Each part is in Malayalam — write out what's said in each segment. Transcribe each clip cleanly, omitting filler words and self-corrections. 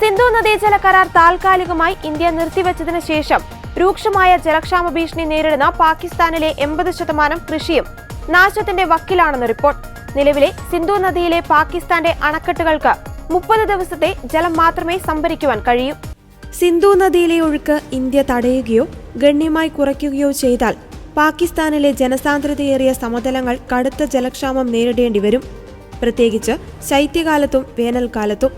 സിന്ധു നദീജല കരാർ താൽക്കാലികമായി ഇന്ത്യ നിർത്തിവച്ചതിനു ശേഷം രൂക്ഷമായ ജലക്ഷാമ ഭീഷണി നേരിടുന്ന പാകിസ്ഥാനിലെ 80% കൃഷിയും നാശത്തിന്റെ വക്കിലാണെന്ന് റിപ്പോർട്ട്. നിലവിലെ സിന്ധു നദിയിലെ പാകിസ്ഥാന്റെ അണക്കെട്ടുകൾക്ക് 30 ദിവസത്തെ ജലം മാത്രമേ സംഭരിക്കുവാൻ കഴിയൂ. സിന്ധു നദിയിലെ ഒഴുക്ക് ഇന്ത്യ തടയുകയോ ഗണ്യമായി കുറയ്ക്കുകയോ ചെയ്താൽ പാകിസ്ഥാനിലെ ജനസാന്ദ്രതയേറിയ സമതലങ്ങൾ കടുത്ത ജലക്ഷാമം നേരിടേണ്ടി വരും, പ്രത്യേകിച്ച് ശൈത്യകാലത്തും വേനൽക്കാലത്തും.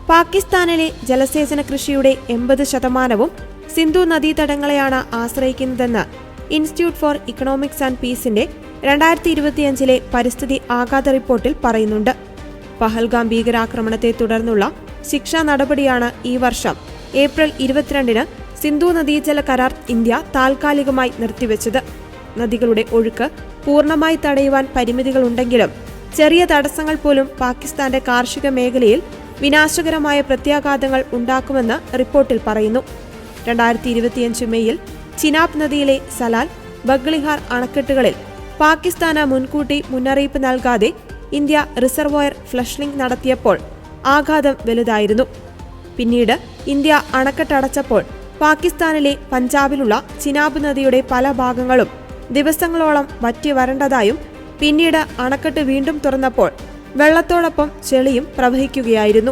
പാകിസ്ഥാനിലെ ജലസേചന കൃഷിയുടെ 80% സിന്ധു നദീതടങ്ങളെയാണ് ആശ്രയിക്കുന്നതെന്ന് ഇൻസ്റ്റിറ്റ്യൂട്ട് ഫോർ ഇക്കണോമിക്സ് ആൻഡ് പീസിന്റെ 2025 പരിസ്ഥിതി ആഘാത റിപ്പോർട്ടിൽ പറയുന്നുണ്ട്. പഹൽഗാം ഭീകരാക്രമണത്തെ തുടർന്നുള്ള ശിക്ഷാ നടപടിയാണ് ഈ വർഷം ഏപ്രിൽ 22 സിന്ധു നദീജല കരാർ ഇന്ത്യ താൽക്കാലികമായി നിർത്തിവെച്ചത്. നദികളുടെ ഒഴുക്ക് പൂർണ്ണമായി തടയുവാൻ പരിമിതികളുണ്ടെങ്കിലും ചെറിയ തടസ്സങ്ങൾ പോലും പാകിസ്ഥാന്റെ കാർഷിക മേഖലയിൽ വിനാശകരമായ പ്രത്യാഘാതങ്ങൾ ഉണ്ടാക്കുമെന്ന് റിപ്പോർട്ടിൽ പറയുന്നു. 2025 മെയ്യിൽ ചിനാബ് നദിയിലെ സലാൽ, ബഗ്ലിഹാർ അണക്കെട്ടുകളിൽ പാകിസ്ഥാന് മുൻകൂട്ടി മുന്നറിയിപ്പ് നൽകാതെ ഇന്ത്യ റിസർവോയർ ഫ്ലഷിംഗ് നടത്തിയപ്പോൾ ആഘാതം വലുതായിരുന്നു. പിന്നീട് ഇന്ത്യ അണക്കെട്ടടച്ചപ്പോൾ പാകിസ്ഥാനിലെ പഞ്ചാബിലുള്ള ചിനാബ് നദിയുടെ പല ഭാഗങ്ങളും ദിവസങ്ങളോളം വറ്റി വരണ്ടതായും പിന്നീട് അണക്കെട്ട് വീണ്ടും തുറന്നപ്പോൾ വെള്ളത്തോടൊപ്പം ചെളിയും പ്രവഹിക്കുകയായിരുന്നു.